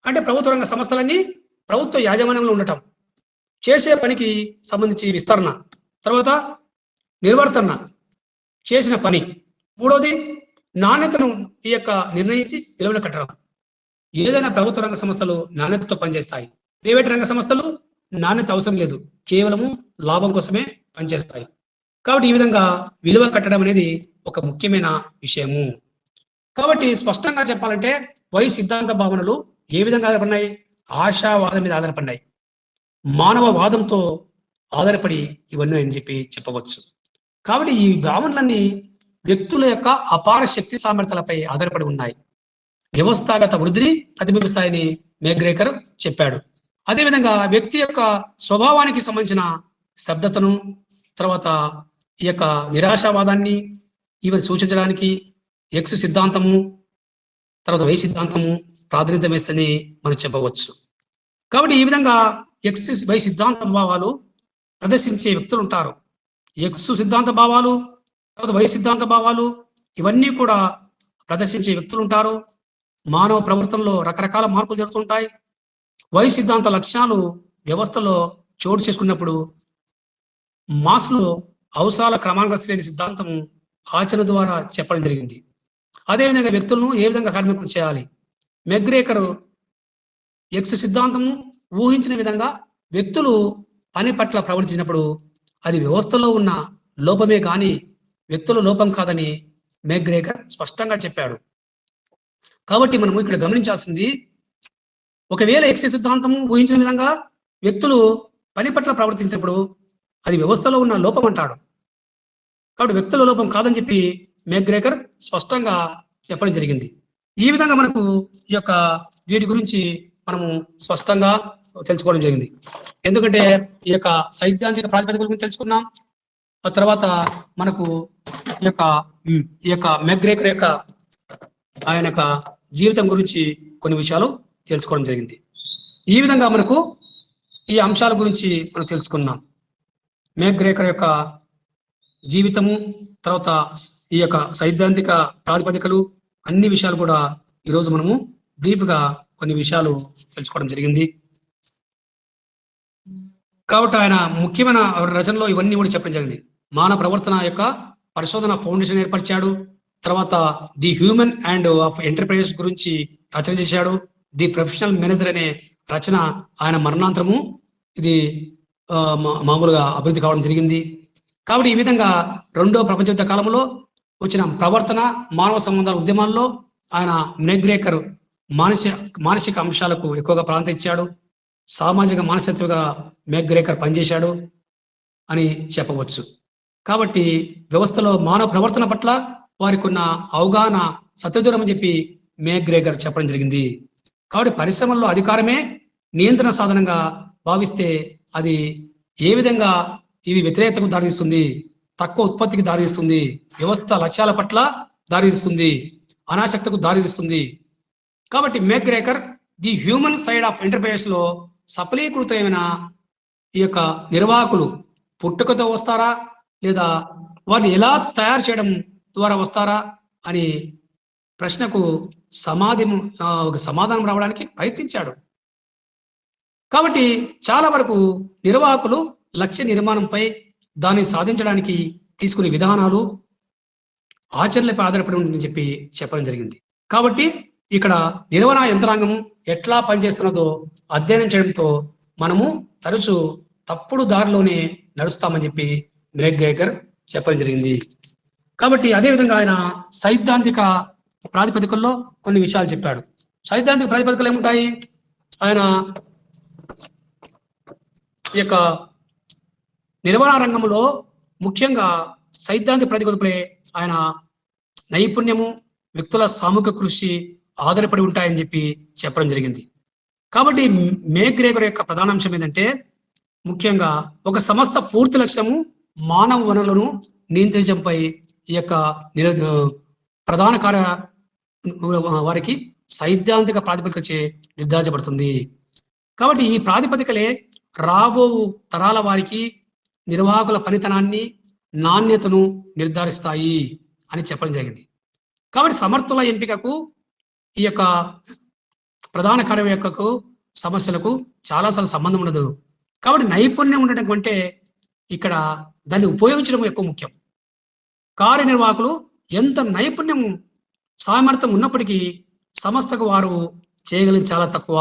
అంటే ప్రభుత్వ రంగ సంస్థలన్నీ ప్రభుత్వ యాజమాన్యంలో ఉండటం, చేసే పనికి సంబంధించి విస్తరణ, తర్వాత నిర్వర్తన, చేసిన పని. మూడోది నాణ్యతను ఈ యొక్క నిర్ణయించి విలువలు కట్టడం. ఏదైనా ప్రభుత్వ రంగ సంస్థలు నాణ్యతతో పనిచేస్తాయి. ప్రైవేట్ రంగ సంస్థలు నాణ్యత అవసరం లేదు, కేవలము లాభం కోసమే పనిచేస్తాయి. కాబట్టి ఈ విధంగా విలువ కట్టడం అనేది ఒక ముఖ్యమైన విషయము. కాబట్టి స్పష్టంగా చెప్పాలంటే వై సిద్ధాంత భావనలు ఏ విధంగా ఆధారపడినాయి? ఆశావాదం మీద ఆధారపడినాయి, మానవవాదంతో ఆధారపడి ఇవన్నీ అని చెప్పి చెప్పవచ్చు. కాబట్టి ఈ భావనలన్నీ వ్యక్తుల యొక్క అపార శక్తి సామర్థ్యాలపై ఆధారపడి ఉన్నాయి. వ్యవస్థాగత వృద్ధిని ప్రతిబింబిస్తాయని మేగ్రేకర్ చెప్పాడు. అదేవిధంగా వ్యక్తి యొక్క స్వభావానికి సంబంధించిన స్తబ్దతను, తర్వాత ఈ యొక్క నిరాశావాదాన్ని ఇవి సూచించడానికి ఎక్స్ సిద్ధాంతము, తర్వాత వై సిద్ధాంతము ప్రాధాన్యత వేస్తని మనం చెప్పవచ్చు. కాబట్టి ఈ విధంగా ఎక్స్ వై సిద్ధాంత భావాలు ప్రదర్శించే వ్యక్తులు ఉంటారు. ఎక్స్ సిద్ధాంత భావాలు, తర్వాత వై సిద్ధాంత భావాలు ఇవన్నీ కూడా ప్రదర్శించే వ్యక్తులు ఉంటారు. మానవ ప్రవర్తనలో రకరకాల మార్పులు జరుగుతుంటాయి. వై సిద్ధాంత లక్ష్యాలు వ్యవస్థలో చోటు చేసుకున్నప్పుడు మాస్లో అవసరాల క్రమాంక శ్రేణి సిద్ధాంతం ఆచరణ ద్వారా చెప్పడం జరిగింది. అదేవిధంగా వ్యక్తులను ఏ విధంగా కార్మికులు చేయాలి? మెగ్రేకర్ ఎక్స్ సిద్ధాంతము ఊహించిన విధంగా వ్యక్తులు పని పట్ల ప్రవర్తించినప్పుడు అది వ్యవస్థలో ఉన్న లోపమే కానీ వ్యక్తుల లోపం కాదని మెగ్రేకర్ స్పష్టంగా చెప్పాడు. కాబట్టి మనము ఇక్కడ గమనించాల్సింది, ఒకవేళ ఎక్స్ సిద్ధాంతము ఊహించిన విధంగా వ్యక్తులు పని పట్ల ప్రవర్తించినప్పుడు అది వ్యవస్థలో ఉన్న లోపం అంటాడు. కాబట్టి వ్యక్తుల లోపం కాదని చెప్పి మెగ్రేకర్ స్పష్టంగా చెప్పడం జరిగింది. ఈ విధంగా మనకు ఈ యొక్క వీటి గురించి మనము స్పష్టంగా తెలుసుకోవడం జరిగింది. ఎందుకంటే ఈ యొక్క సైద్ధాంతిక ప్రాతిపదికల గురించి తెలుసుకున్నాం. ఆ తర్వాత మనకు ఈ యొక్క మెగ్రేకర్ యొక్క ఆయన యొక్క జీవితం గురించి కొన్ని విషయాలు తెలుసుకోవడం జరిగింది. ఈ విధంగా మనకు ఈ అంశాల గురించి మనం తెలుసుకున్నాం. మెగ్రేకర్ యొక్క జీవితము, తర్వాత ఈ యొక్క సైద్ధాంతిక ప్రాతిపదికలు, అన్ని విషయాలు కూడా ఈరోజు మనము బ్రీఫ్గా కొన్ని విషయాలు తెలుసుకోవడం జరిగింది. కాబట్టి ఆయన ముఖ్యమైన రచనలో ఇవన్నీ కూడా చెప్పడం జరిగింది. మానవ ప్రవర్తన యొక్క పరిశోధన ఫౌండేషన్ ఏర్పరిచాడు. తర్వాత the human and of enterprises గురించి రచన చేశాడు. ది ప్రొఫెషనల్ మేనేజర్ అనే రచన ఆయన మరణాంతరము ఇది మామూలుగా అభివృద్ధి కావడం జరిగింది. కాబట్టి ఈ విధంగా రెండో ప్రపంచ యుద్ధ కాలంలో వచ్చిన ప్రవర్తన మానవ సంబంధాల ఉద్యమాల్లో ఆయన మెగ్రేకర్ మానసిక అంశాలకు ఎక్కువగా ప్రాధాన్యత ఇచ్చాడు. సామాజిక మానసికతగా మెగ్రేకర్ పనిచేశాడు అని చెప్పవచ్చు. కాబట్టి వ్యవస్థలో మానవ ప్రవర్తన పట్ల వారికి ఉన్న అవగాహన సత్యదూరం అని చెప్పి మెగ్రేకర్ చెప్పడం జరిగింది. కాబట్టి పరిశ్రమల్లో అధికారమే నియంత్రణ సాధనంగా భావిస్తే అది ఏ విధంగా ఇవి వ్యతిరేకతకు దారితీస్తుంది, తక్కువ ఉత్పత్తికి దారితీస్తుంది, వ్యవస్థ లక్ష్యాల పట్ల దారితీస్తుంది, అనాసక్తకు దారితీస్తుంది. కాబట్టి McGregor the human side of enterprises లో సఫలీకృతమైన ఈ యొక్క నిర్వాహకులు పుట్టుకతో వస్తారా లేదా వారిని ఎలా తయారు చేయడం ద్వారా వస్తారా అని ప్రశ్నకు సమాధానం రావడానికి ప్రయత్నించాడు. కాబట్టి చాలా వరకు నిర్వాహకులు లక్ష్య నిర్మాణంపై దాన్ని సాధించడానికి తీసుకునే విధానాలు ఆచరణలపై ఆధారపడి ఉంటుందని చెప్పి చెప్పడం జరిగింది. కాబట్టి ఇక్కడ నిర్వహణ యంత్రాంగం ఎట్లా పనిచేస్తున్నదో అధ్యయనం చేయడంతో మనము తరచూ తప్పుడు దారిలోనే నడుస్తామని చెప్పి మెగ్రేకర్ చెప్పడం జరిగింది. కాబట్టి అదేవిధంగా ఆయన సైద్ధాంతిక ప్రాతిపదికల్లో కొన్ని విషయాలు చెప్పాడు. సైద్ధాంతిక ప్రాతిపదికలు ఏముంటాయి? ఆయన ఈ యొక్క నిర్వహణ రంగంలో ముఖ్యంగా సైద్ధాంతిక ప్రాతిపదికలపై ఆయన నైపుణ్యము, వ్యక్తుల సామూహిక కృషి ఆధారపడి ఉంటాయని చెప్పి చెప్పడం జరిగింది. కాబట్టి మెగ్రేకర్ యొక్క ప్రధాన అంశం ఏంటంటే ముఖ్యంగా ఒక సంస్థ పూర్తి లక్ష్యము మానవ వనరులను నియంత్రించడంపై ఈ యొక్క ప్రధాన కార్య వారికి సైద్ధాంతిక ప్రాతిపదికచే నిర్ధారించబడుతుంది. కాబట్టి ఈ ప్రాతిపదికలే రాబో తరాల వారికి నిర్వాహకుల పనితనాన్ని, నాణ్యతను నిర్ధారిస్తాయి అని చెప్పడం జరిగింది. కాబట్టి సమర్థుల ఎంపికకు ఈ యొక్క ప్రధాన కార్యం యొక్క సమస్యలకు చాలాసార్లు సంబంధం ఉండదు. కాబట్టి నైపుణ్యం ఉండటం అంటే ఇక్కడ దాన్ని ఉపయోగించడం ఎక్కువ ముఖ్యం. కార్యనిర్వాహకులు ఎంత నైపుణ్యం సామర్థ్యం ఉన్నప్పటికీ సంస్థకు వారు చేయగలిగింది చాలా తక్కువ.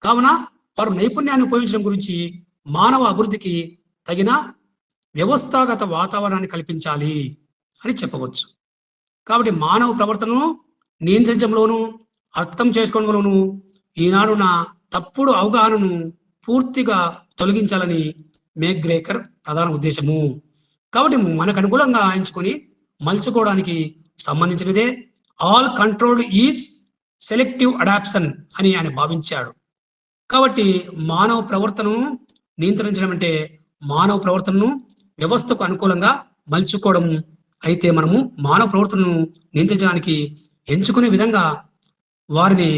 కావున వారు నైపుణ్యాన్ని ఉపయోగించడం గురించి మానవ అభివృద్ధికి తగిన వ్యవస్థాగత వాతావరణాన్ని కల్పించాలి అని చెప్పవచ్చు. కాబట్టి మానవ ప్రవర్తనను నియంత్రించడంలోనూ అర్థం చేసుకోవడంలోనూ ఈనాడున్న తప్పుడు అవగాహనను పూర్తిగా తొలగించాలని మేక్గ్రేకర్ ప్రధాన ఉద్దేశము. కాబట్టి మనకు అనుకూలంగా ఎంచుకొని మలుచుకోవడానికి సంబంధించినదే all controlled is selective adoption అని ఆయన భావించాడు. కాబట్టి మానవ ప్రవర్తనను నియంత్రించడం అంటే మానవ ప్రవర్తనను వ్యవస్థకు అనుకూలంగా మలుచుకోవడం. అయితే మనము మానవ ప్రవర్తనను నియంత్రించడానికి ఎంచుకునే విధంగా వారిని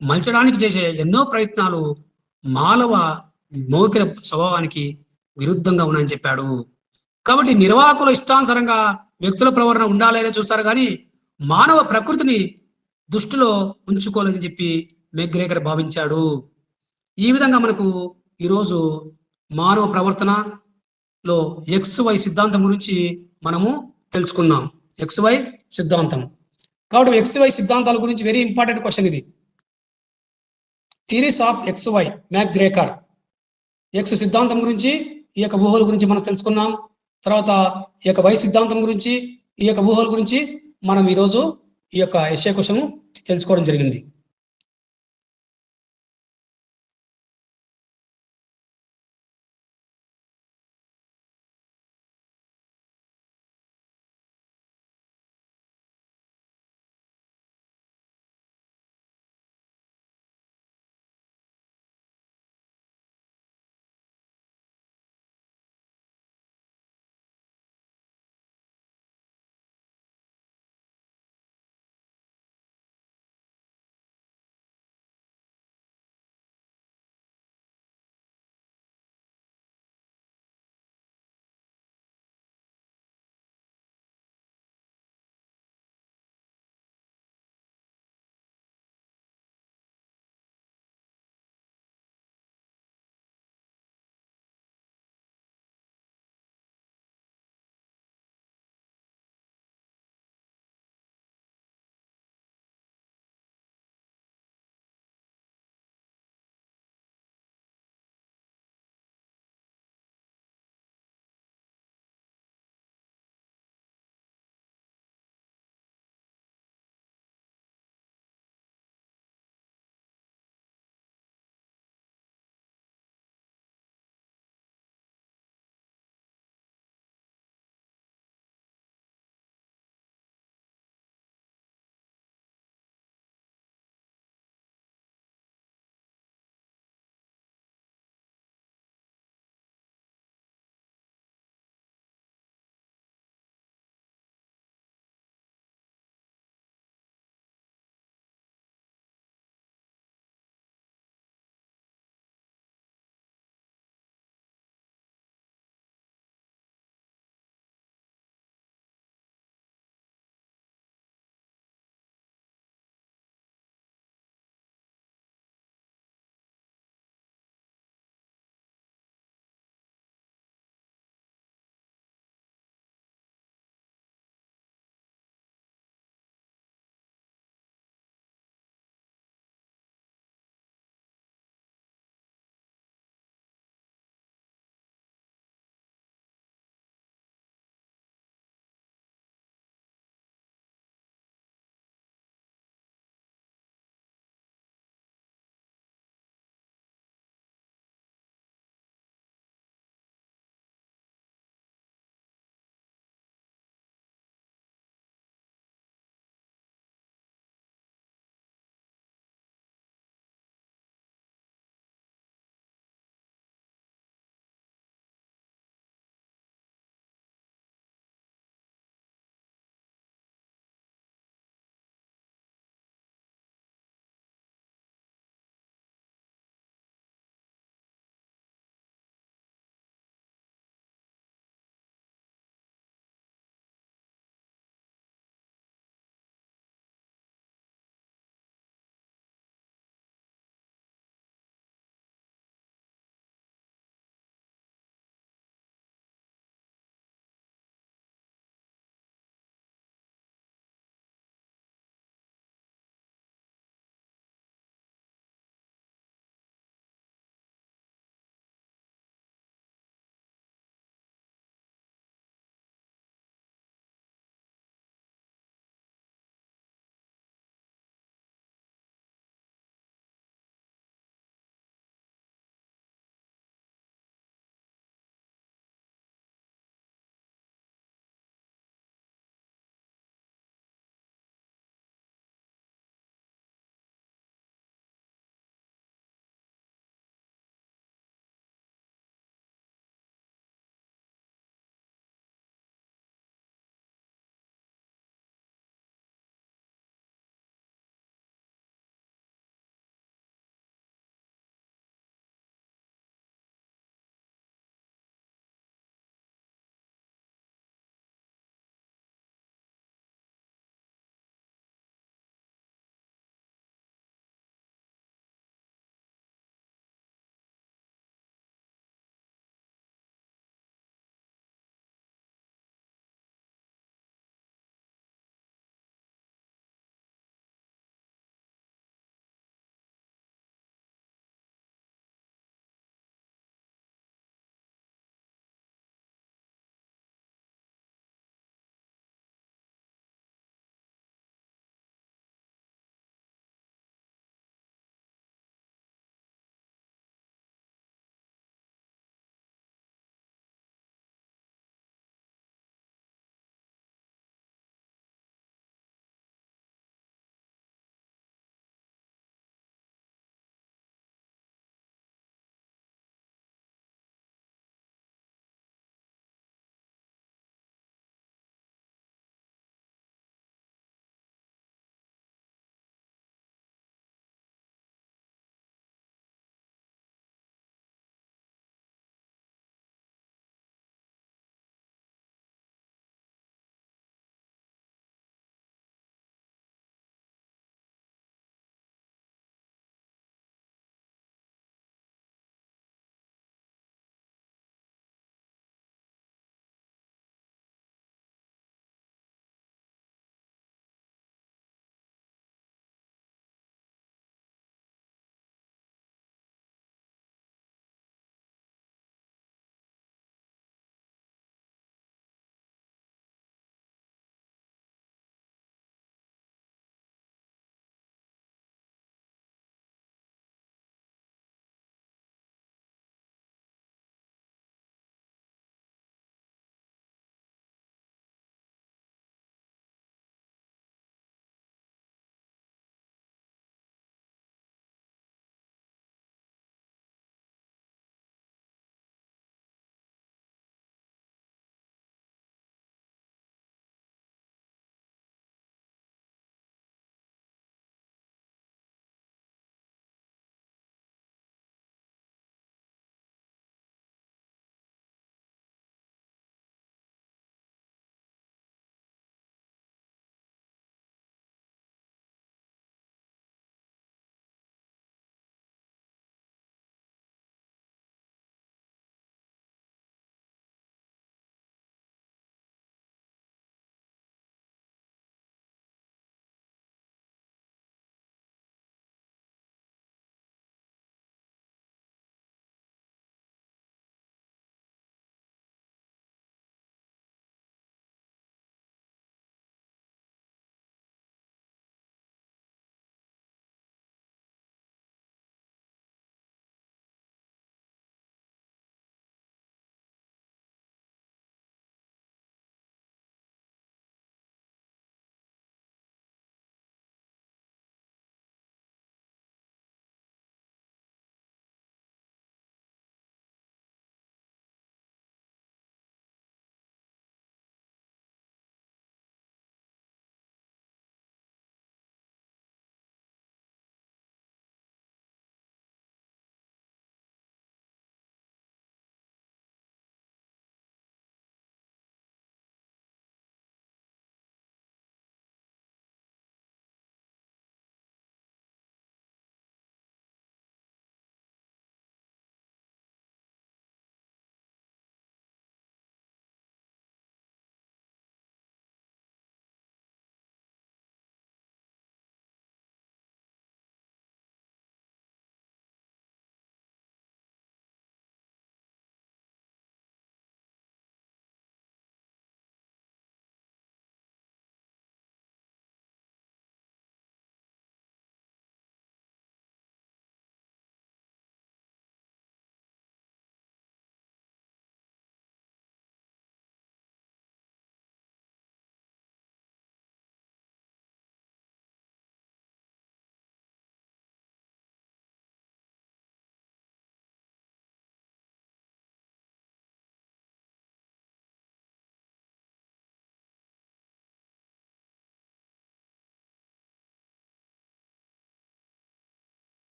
మలచడానికి చేసే ఎన్నో ప్రయత్నాలు మానవ మౌలిక స్వభావానికి విరుద్ధంగా ఉన్నాయని చెప్పాడు. కాబట్టి నిర్వాహకుల ఇష్టానుసారంగా వ్యక్తుల ప్రవర్తన ఉండాలని చూస్తారు, కానీ మానవ ప్రకృతిని దృష్టిలో ఉంచుకోలేదని చెప్పి మెక్గ్రేగర్ భావించాడు. ఈ విధంగా మనకు ఈరోజు మానవ ప్రవర్తనలో XY సిద్ధాంతం గురించి మనము తెలుసుకున్నాం. XY సిద్ధాంతం. కాబట్టి XY సిద్ధాంతాల గురించి వెరీ ఇంపార్టెంట్ క్వశ్చన్ ఇది. Theories of XY McGregor. X సిద్ధాంతం గురించి, ఈ యొక్క ఊహల గురించి మనం తెలుసుకున్నాం. తర్వాత ఈ యొక్క Y సిద్ధాంతం గురించి, ఈ యొక్క ఊహల గురించి మనం ఈరోజు ఈ యొక్క ఎస్ఏ క్వశ్చన్ తెలుసుకోవడం జరిగింది.